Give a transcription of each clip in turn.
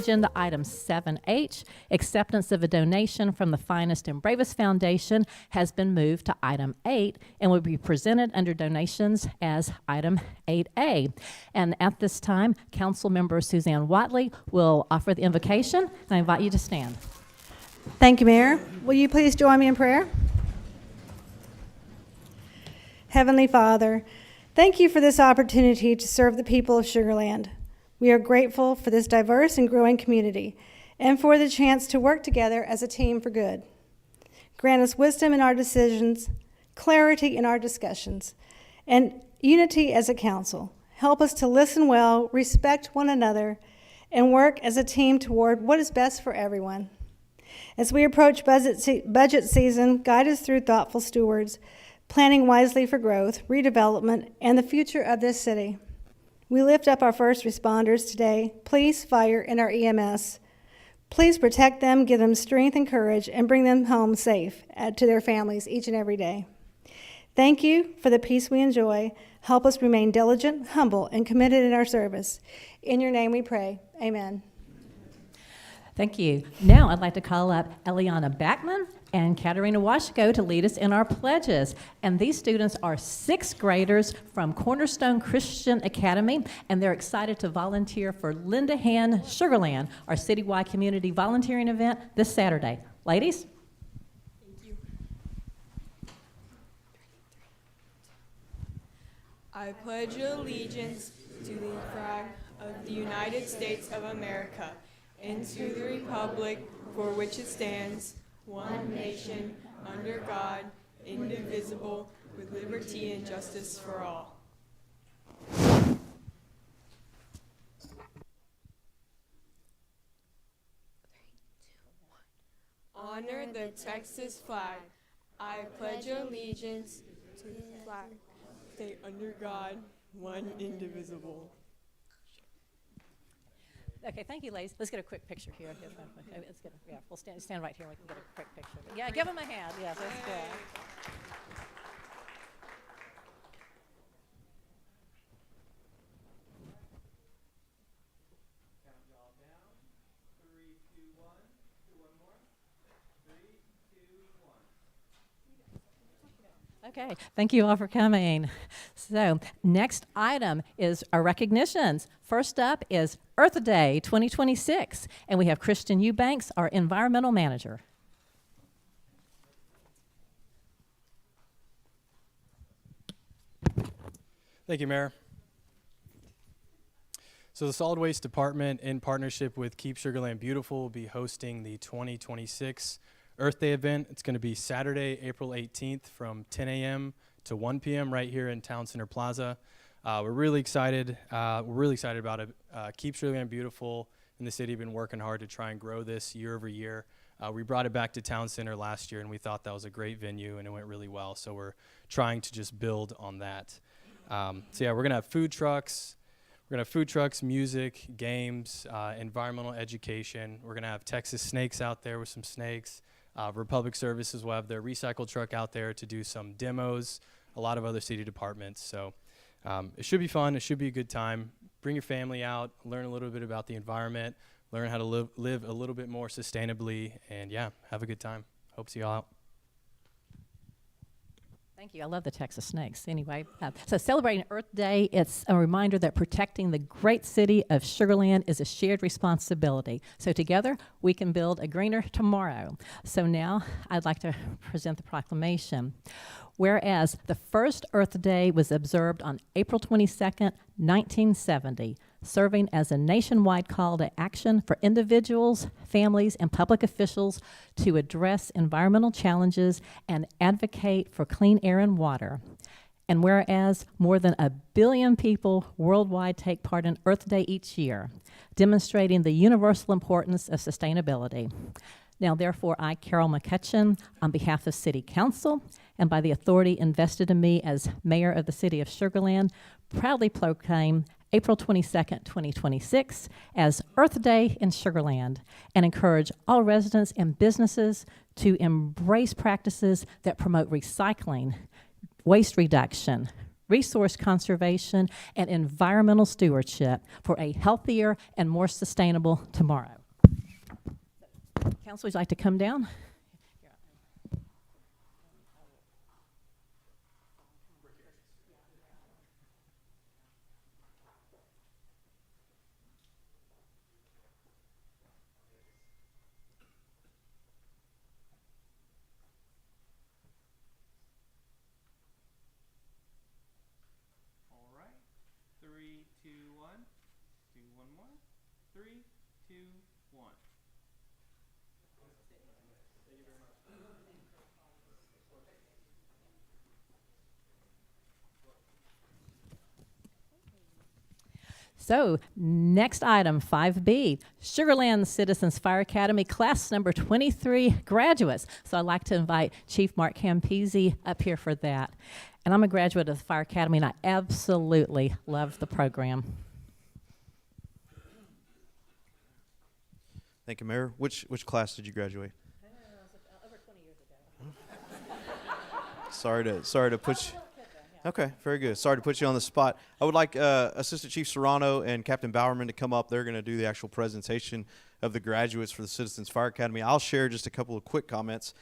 agenda item 7H, acceptance of a donation from the Finest and Bravest Foundation, has been moved to item 8 and will be presented under donations as item 8A. And at this time, Council Member Suzanne Watley will offer the invocation, and I invite you to stand. Thank you, Mayor. Will you please join me in prayer? Heavenly Father, thank you for this opportunity to serve the people of Sugar Land. We are grateful for this diverse and growing community and for the chance to work together as a team for good. Grant us wisdom in our decisions, clarity in our discussions, and unity as a council. Help us to listen well, respect one another, and work as a team toward what is best for everyone. As we approach budget season, guide us through thoughtful stewards, planning wisely for growth, redevelopment, and the future of this city. We lift up our first responders today, police, fire, and our EMS. Please protect them, give them strength and courage, and bring them home safe to their families each and every day. Thank you for the peace we enjoy. Help us remain diligent, humble, and committed in our service. In your name we pray. Amen. Thank you. Now I'd like to call up Eliana Backman and Katerina Washko to lead us in our pledges. And these students are 6th graders from Cornerstone Christian Academy, and they're excited to volunteer for Lend a Hand Sugar Land, our citywide community volunteering event this Saturday. Ladies? Thank you. I pledge allegiance to the flag of the United States of America and to the republic for which it stands, one nation, under God, indivisible, with liberty and justice for all. Honor the Texas flag. I pledge allegiance to the flag, stay under God, one indivisible. Okay, thank you, ladies. Let's get a quick picture here. Let's get we'll stand right here. We can get a quick picture. Yeah, give them a hand. Yes, that's good. Count y'all down. 3, 2, 1. Do one more. 3, 2, 1. Okay, thank you all for coming. So, next item is our recognitions. First up is Earth Day 2026, and we have Christian Eubanks, our environmental manager. Thank you, Mayor. So the Solid Waste Department, in partnership with Keep Sugar Land Beautiful, will be hosting the 2026 Earth Day event. It's going to be Saturday, April 18th from 10 a.m. to 1 p.m. right here in Town Center Plaza. We're really excited. About it. Keep Sugar Land Beautiful and the city have been working hard to try and grow this year over year. We brought it back to Town Center last year, and we thought that was a great venue, and it went really well. So we're trying to just build on that. So yeah, we're gonna have food trucks. We're gonna have food trucks, music, games, environmental education. We're gonna have Texas snakes out there with some snakes. Republic Services will have their recycle truck out there to do some demos. A lot of other city departments. So. It should be fun. It should be a good time. Bring your family out, learn a little bit about the environment, learn how to live a little bit more sustainably, and yeah, have a good time. Hope to see y'all out. Thank you. I love the Texas snakes. Anyway, so celebrating Earth Day, it's a reminder that protecting the great city of Sugar Land is a shared responsibility. So together, we can build a greener tomorrow. So now, I'd like to present the proclamation. Whereas the first Earth Day was observed on April 22nd, 1970, serving as a nationwide call to action for individuals, families, and public officials to address environmental challenges and advocate for clean air and water. And whereas more than 1 billion people worldwide take part in Earth Day each year, demonstrating the universal importance of sustainability. Now, therefore, I, Carol McCutcheon, on behalf of City Council, and by the authority invested in me as Mayor of the City of Sugar Land, proudly proclaim April 22nd, 2026 as Earth Day in Sugar Land, and encourage all residents and businesses to embrace practices that promote recycling, waste reduction, resource conservation, and environmental stewardship for a healthier and more sustainable tomorrow. Council, would you like to come down? All right. 3, 2, 1. Do one more. 3, 2, 1. So, next item, 5B, Sugarland Citizens Fire Academy, class number 23 graduates. So I'd like to invite Chief Mark Campese up here for that. And I'm a graduate of the Fire Academy, and I absolutely love the program. Thank you, Mayor. Which class did you graduate? Over 20 years ago. Sorry to put you. Okay, very good. Sorry to put you on the spot. I would like Assistant Chief Serrano and Captain Bowerman to come up. They're going to do the actual presentation of the graduates for the Citizens Fire Academy. I'll share just a couple of quick comments.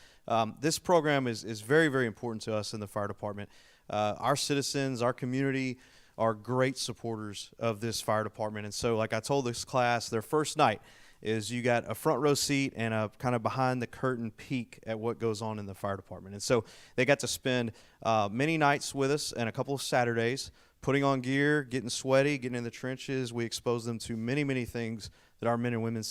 This program is very, very important to us in the fire department. Our citizens, our community are great supporters of this fire department. And so, like I told this class, their first night is you got a front row seat and a kind of behind the curtain peek at what goes on in the fire department. And so they got to spend many nights with us and a couple of Saturdays putting on gear, getting sweaty, getting in the trenches. We expose them to many, many things that our men and women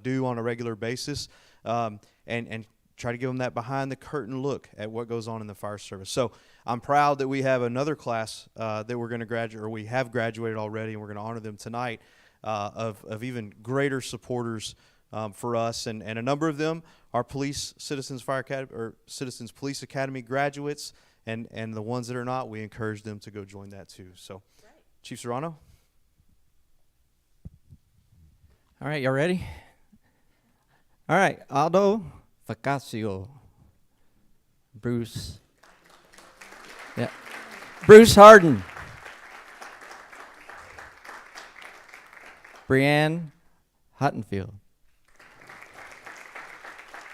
do on a regular basis, and try to give them that behind the curtain look at what goes on in the fire service. So I'm proud that we have another class that we're going to graduate, or we have graduated already, and we're going to honor them tonight. Of even greater supporters for us, and a number of them are Citizens Fire Academy or Citizens Police Academy graduates, and the ones that are not, we encourage them to go join that too. So, right. Chief Serrano. All right, y'all ready? All right, Aldo Facasio, Bruce. Yeah, Bruce Harden. Brianne Huttonfield.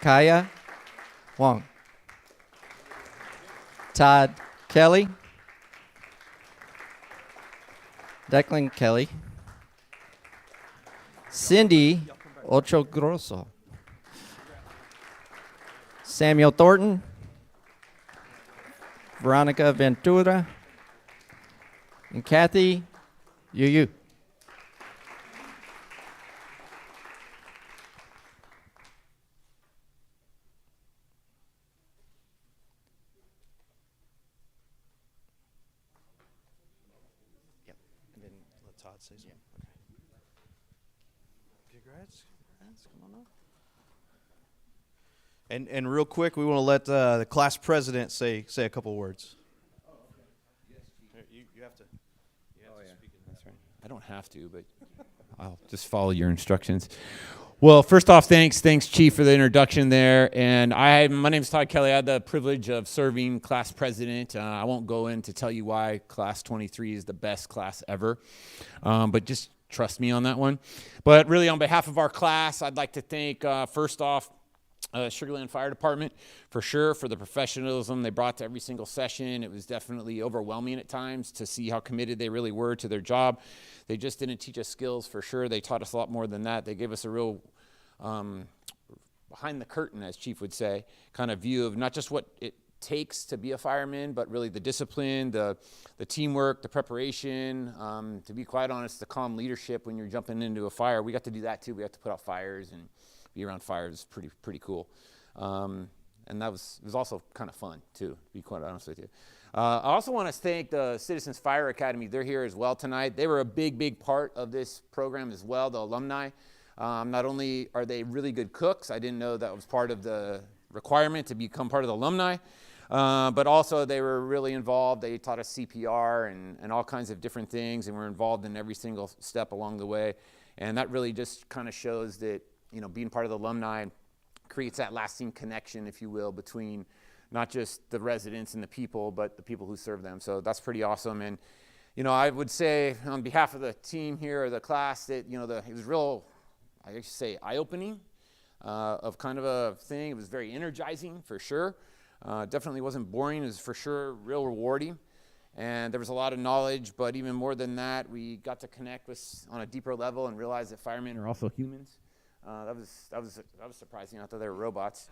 Kaya Wong. Todd Kelly. Declan Kelly. Cindy Ocho Grosso. Samuel Thornton. Veronica Ventura. And Kathy Yu. Todd say something. Yeah. Okay. Congrats, come on up. And real quick, we want to let the class president say a couple words. Oh, okay. Yes, Chief. You have to. Speak in. That's right. I don't have to, but I'll just follow your instructions. Well, first off, thanks, Chief, for the introduction there. And my name is Todd Kelly. I had the privilege of serving class president. I won't go in to tell you why class 23 is the best class ever, but just trust me on that one. But really, on behalf of our class, I'd like to thank, first off, Sugarland Fire Department, for sure, for the professionalism they brought to every single session. It was definitely overwhelming at times to see how committed they really were to their job. They just didn't teach us skills, for sure. They taught us a lot more than that. They gave us a real behind the curtain, as Chief would say, kind of view of not just what it takes to be a fireman, but really the discipline, the teamwork, the preparation, to be quite honest, the calm leadership when you're jumping into a fire. We got to do that too. We got to put out fires and be around fires. Pretty cool. And it was also kind of fun too, to be quite honest with you. I also want to thank the Citizens Fire Academy. They're here as well tonight. They were a big part of this program as well, the alumni. Not only are they really good cooks, I didn't know that was part of the requirement to become part of the alumni, but also they were really involved. They taught us CPR and all kinds of different things, and were involved in every single step along the way. And that really just kind of shows that, being part of the alumni creates that lasting connection, if you will, between not just the residents and the people, but the people who serve them. So that's pretty awesome. And, you know, I would say on behalf of the team here, or the class, that, you know, it was real, I should say, eye-opening of kind of a thing. It was very energizing, for sure. Definitely wasn't boring. It was for sure real rewarding. And there was a lot of knowledge, but even more than that, we got to connect with on a deeper level and realize that firemen are also humans. That was surprising. I thought they were robots,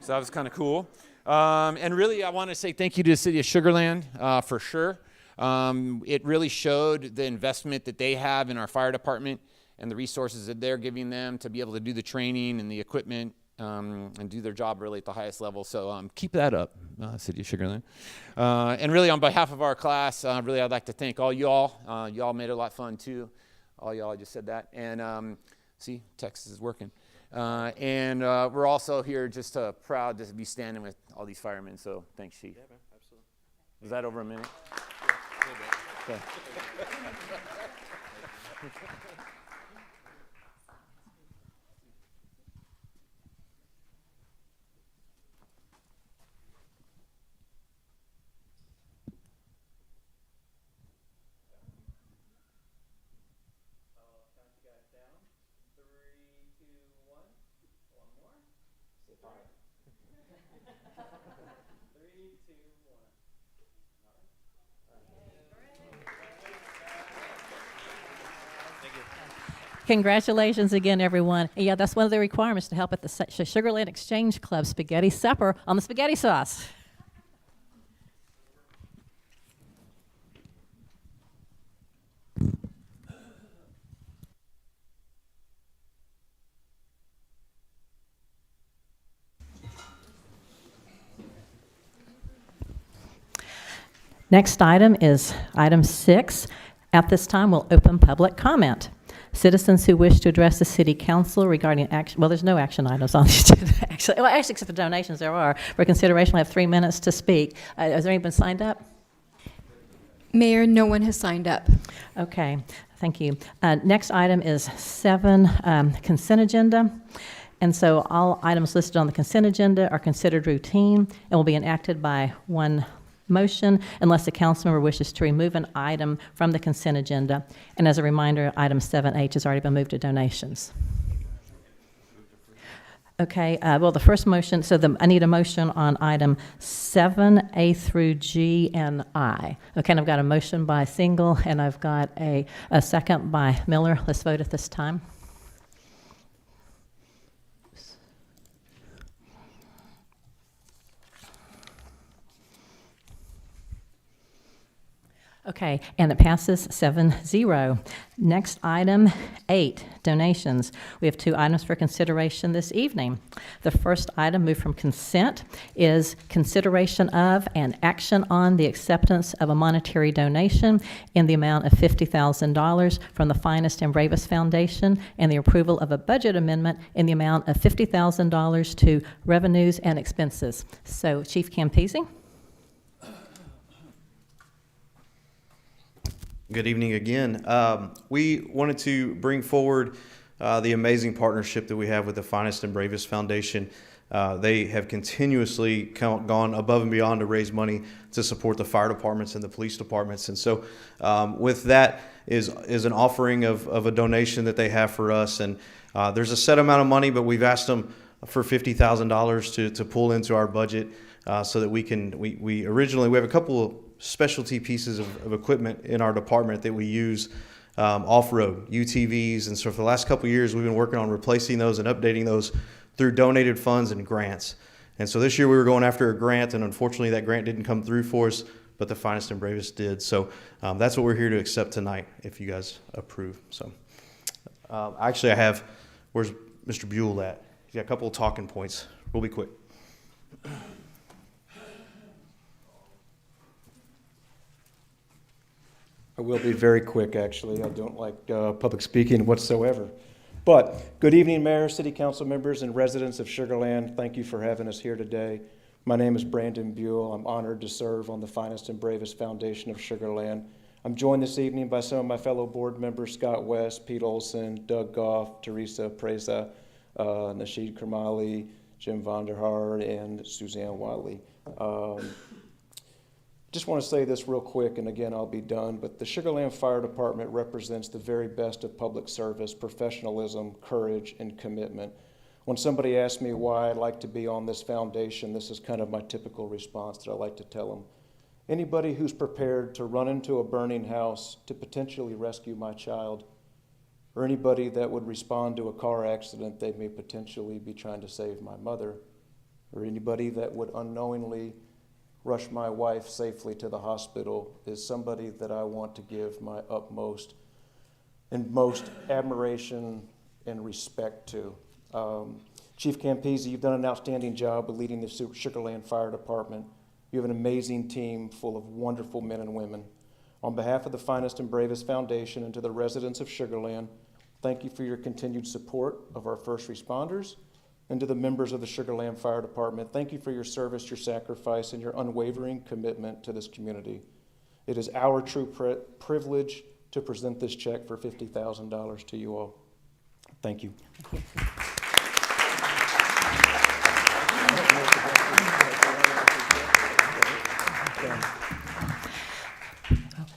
so that was kind of cool. And really, I want to say thank you to the City of Sugar Land for sure. It really showed the investment that they have in our fire department and the resources that they're giving them to be able to do the training and the equipment and do their job really at the highest level. So keep that up, City of Sugar Land. And really, on behalf of our class, really, I'd like to thank all y'all. Y'all made it a lot of fun too. All y'all, I just said that. And see, text is working. And we're also here just proud to be standing with all these firemen. So thanks, Chief. Yeah, man, absolutely. Was that over a minute? Okay. Congratulations again, everyone. And yeah, that's one of the requirements to help at the Sugar Land Exchange Club spaghetti supper on the spaghetti sauce. Next item is item 6. At this time, we'll open public comment. Citizens who wish to address the City Council regarding action, well, there's no action items on the agenda, actually. Well, actually, except for donations, there are. For consideration, we have 3 minutes to speak. Has there anyone signed up? Mayor, no one has signed up. Okay, thank you. Next item is 7, consent agenda. And so all items listed on the consent agenda are considered routine and will be enacted by one motion unless the council member wishes to remove an item from the consent agenda. And as a reminder, item 7H has already been moved to donations. Okay, well, the first motion, so I need a motion on item 7A through G and I. Okay, and I've got a motion by Single, and I've got a second by Miller. Let's vote at this time. Okay, and it passes 7-0. Next item, 8, donations. We have 2 items for consideration this evening. The first item, moved from consent, is consideration of and action on the acceptance of a monetary donation in the amount of $50,000 from the Finest and Bravest Foundation and the approval of a budget amendment in the amount of $50,000 to revenues and expenses. So, Chief Campese. Good evening again. We wanted to bring forward the amazing partnership that we have with the Finest and Bravest Foundation. They have continuously gone above and beyond to raise money to support the fire departments and the police departments. And so with that is an offering of a donation that they have for us. And there's a set amount of money, but we've asked them for $50,000 to pull into our budget so that we originally, we have a couple of specialty pieces of equipment in our department that we use off-road, UTVs. And so for the last couple of years, we've been working on replacing those and updating those through donated funds and grants. And so this year we were going after a grant, and unfortunately that grant didn't come through for us, but the Finest and Bravest did. So that's what we're here to accept tonight, if you guys approve. So actually I have, where's Mr. Buell at? He's got a couple of talking points. We'll be quick. I will be very quick, actually. I don't like public speaking whatsoever. But good evening, Mayor, City Council members, and residents of Sugar Land. Thank you for having us here today. My name is Brandon Buell. I'm honored to serve on the Finest and Bravest Foundation of Sugar Land. I'm joined this evening by some of my fellow board members, Scott West, Pete Olson, Doug Goff, Teresa Preza, Nasheed Kermali, Jim Vonderhaar, and Suzanne Watley. Just want to say this real quick, and again, I'll be done, but the Sugar Land Fire Department represents the very best of public service, professionalism, courage, and commitment. When somebody asks me why I like to be on this foundation, this is kind of my typical response that I like to tell them. Anybody who's prepared to run into a burning house to potentially rescue my child, or anybody that would respond to a car accident they may potentially be trying to save my mother, or anybody that would unknowingly rush my wife safely to the hospital is somebody that I want to give my utmost and most admiration and respect to. Chief Campese, you've done an outstanding job of leading the Sugar Land Fire Department. You have an amazing team full of wonderful men and women. On behalf of the Finest and Bravest Foundation and to the residents of Sugar Land, thank you for your continued support of our first responders. And to the members of the Sugar Land Fire Department, thank you for your service, your sacrifice, and your unwavering commitment to this community. It is our true privilege to present this check for $50,000 to you all. Thank you.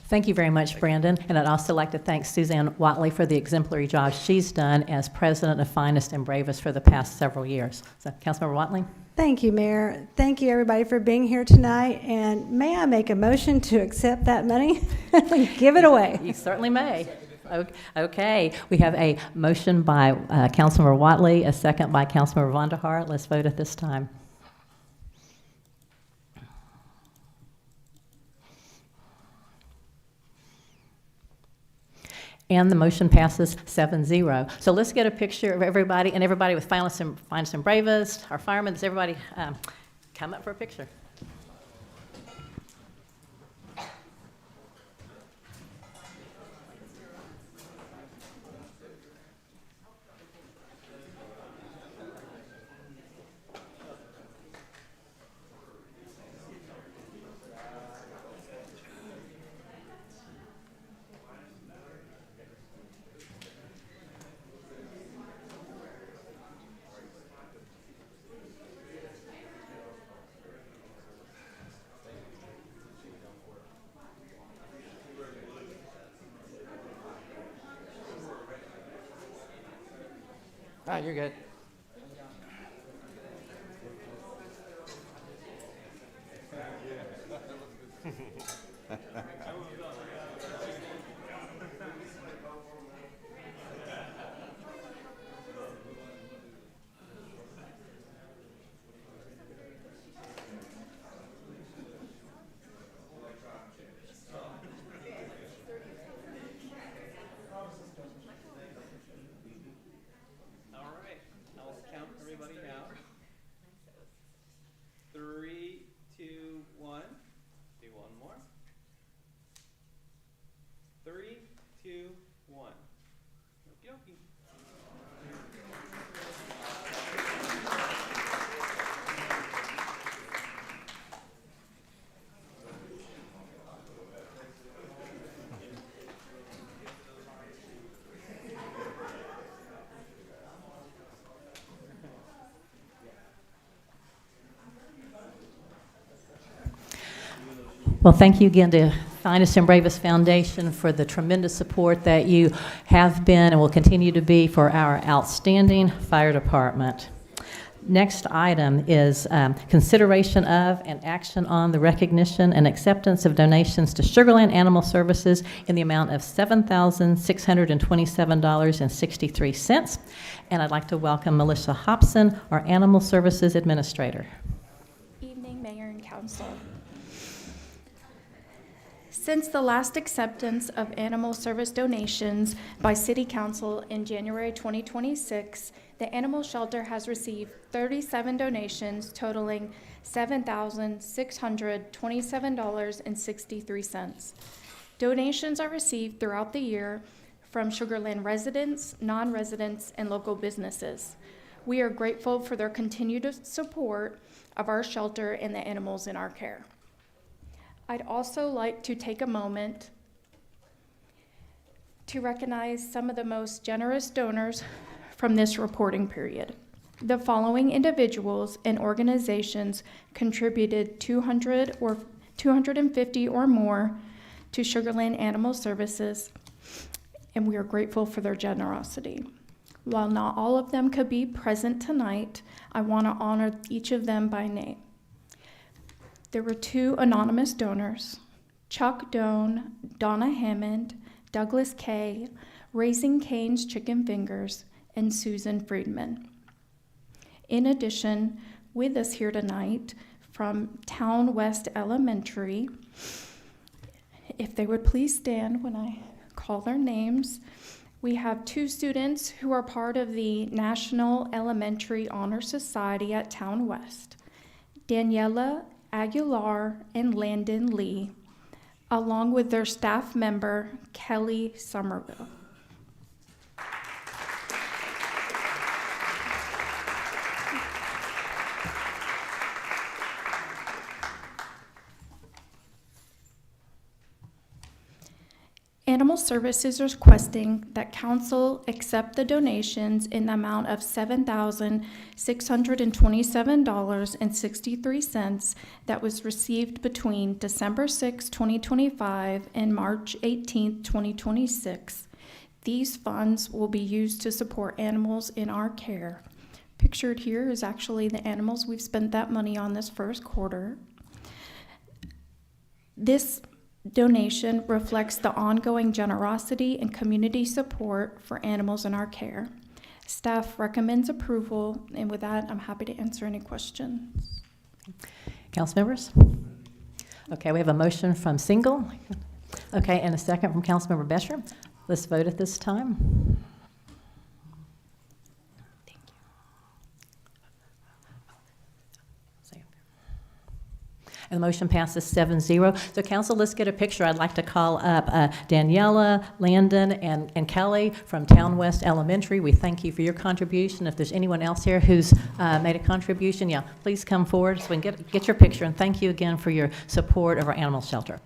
Thank you very much, Brandon. And I'd also like to thank Suzanne Watley for the exemplary job she's done as president of Finest and Bravest for the past several years. So, Councilmember Watley? Thank you, Mayor. Thank you, everybody, for being here tonight. And may I make a motion to accept that money? Give it away. You certainly may. Okay. We have a motion by Councilmember Watley, a second by Councilmember Vonderhaar. Let's vote at this time. And the motion passes 7-0. So let's get a picture of everybody, and everybody with Finest and Bravest, our firemen. Does everybody come up for a picture? Ah, you're good. Well, thank you again to Finest and Bravest Foundation for the tremendous support that you have been and will continue to be for our outstanding fire department. Next item is consideration of and action on the recognition and acceptance of donations to Sugar Land Animal Services in the amount of $7,627.63. And I'd like to welcome Melissa Hobson, our Animal Services Administrator. Evening, Mayor and Council. Since the last acceptance of animal service donations by City Council in January 2026, the animal shelter has received 37 donations totaling $7,627.63. Donations are received throughout the year from Sugar Land residents, non-residents, and local businesses. We are grateful for their continued support of our shelter and the animals in our care. I'd also like to take a moment to recognize some of the most generous donors from this reporting period. The following individuals and organizations contributed 200 or 250 or more to Sugarland Animal Services, and we are grateful for their generosity. While not all of them could be present tonight, I want to honor each of them by name. There were 2 anonymous donors, Chuck Doan, Donna Hammond, Douglas Kay, Raising Cane's Chicken Fingers, and Susan Friedman. In addition, with us here tonight from Town West Elementary, if they would please stand when I call their names. We have 2 students who are part of the National Elementary Honor Society at Town West, Daniela Aguilar and Landon Lee, along with their staff member, Kelly Somerville. Animal Services is requesting that council accept the donations in the amount of $7,627.63 that was received between December 6, 2025 and March 18, 2026. These funds will be used to support animals in our care. Pictured here is actually the animals we've spent that money on this first quarter. This donation reflects the ongoing generosity and community support for animals in our care. Staff recommends approval, and with that, I'm happy to answer any questions. Council members? Okay, we have a motion from Single. Okay, and a second from Councilmember Bescher. Let's vote at this time. And the motion passes 7-0. So council, let's get a picture. I'd like to call up Daniela, Landon, and Kelly from Town West Elementary. We thank you for your contribution. If there's anyone else here who's made a contribution, yeah, please come forward so we can get your picture. And thank you again for your support of our animal shelter.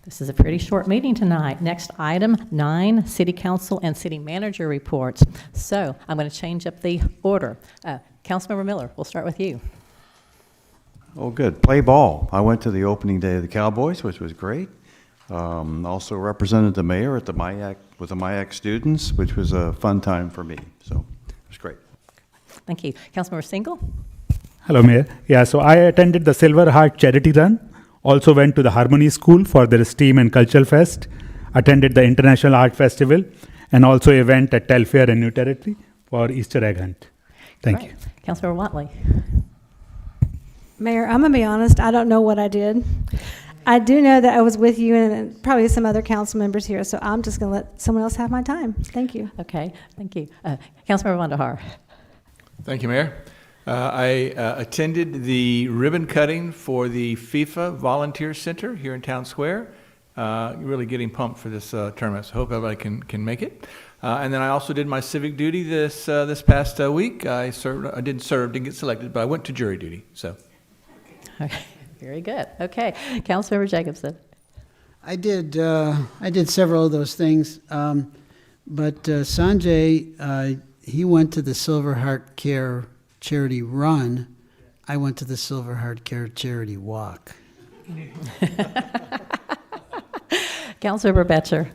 This is a pretty short meeting tonight. Next item, 9, City Council and City Manager reports. So I'm going to change up the order. Councilmember Miller, we'll start with you. Oh, good. Play ball. I went to the opening day of the Cowboys, which was great. Also represented the mayor at the MIAC with the MIAC students, which was a fun time for me. So it was great. Thank you. Councilmember Single? Hello, Mayor. Yeah, so I attended the Silver Heart Charity Run. Also went to the Harmony School for their STEAM and Cultural Fest, attended the International Art Festival, and also event at Telfair and New Territory for Easter egg hunt. Thank you. Councilmember Watley. Mayor, I'm going to be honest, I don't know what I did. I do know that I was with you and probably some other council members here, so I'm just going to let someone else have my time. Thank you. Okay, thank you. Councilmember Vandahar. Thank you, Mayor. I attended the ribbon cutting for the FIFA Volunteer Center here in Town Square. Really getting pumped for this tournament, so hope everybody can make it. And then I also did my civic duty this past week. I didn't get selected, but I went to jury duty. So. Okay, very good. Okay, Councilmember Jacobson. I did several of those things, but Sanjay, he went to the Silver Heart Care Charity Run. I went to the Silver Heart Care Charity Walk. Councilmember Betcher.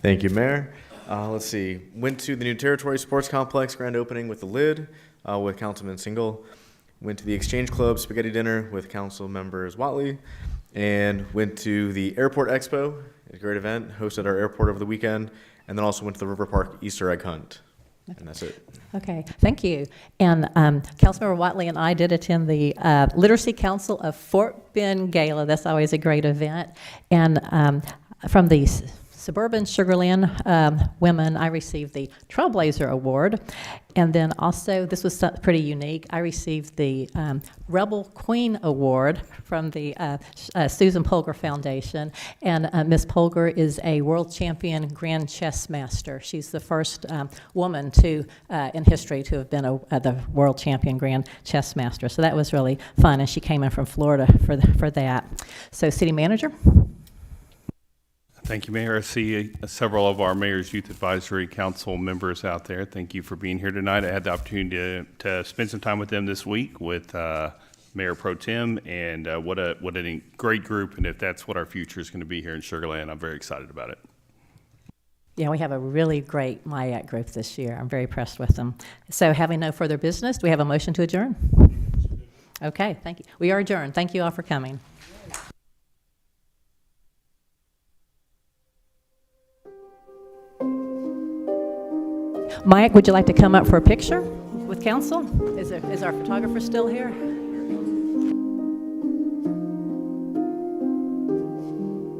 Thank you, Mayor. Let's see. Went to the New Territory Sports Complex grand opening with the lid. with Councilman Single. Went to the Exchange Club spaghetti dinner with Council members Watley, and went to the Airport Expo, a great event, hosted our airport over the weekend, and then also went to the River Park Easter egg hunt. And that's it. Okay, thank you. And Councilmember Watley and I did attend the Literacy Council of Fort Bend Gala. That's always a great event. And from the Suburban Sugarland women, I received the Trailblazer Award. And then also, this was pretty unique, I received the Rebel Queen Award from the Susan Polgar Foundation. And Ms. Polgar is a world champion grand chess master. She's the first woman in history to have been the world champion grand chess master. So that was really fun, and she came in from Florida for that. So, City Manager? Thank you, Mayor. I see several of our Mayor's Youth Advisory Council members out there. Thank you for being here tonight. I had the opportunity to spend some time with them this week with Mayor Pro Tem, and what a great group, and if that's what our future is going to be here in Sugar Land, I'm very excited about it. Yeah, we have a really great MIAC group this year. I'm very impressed with them. So having no further business, do we have a motion to adjourn? Okay, thank you. We are adjourned. Thank you all for coming. Mike, would you like to come up for a picture with council? Is our photographer still here?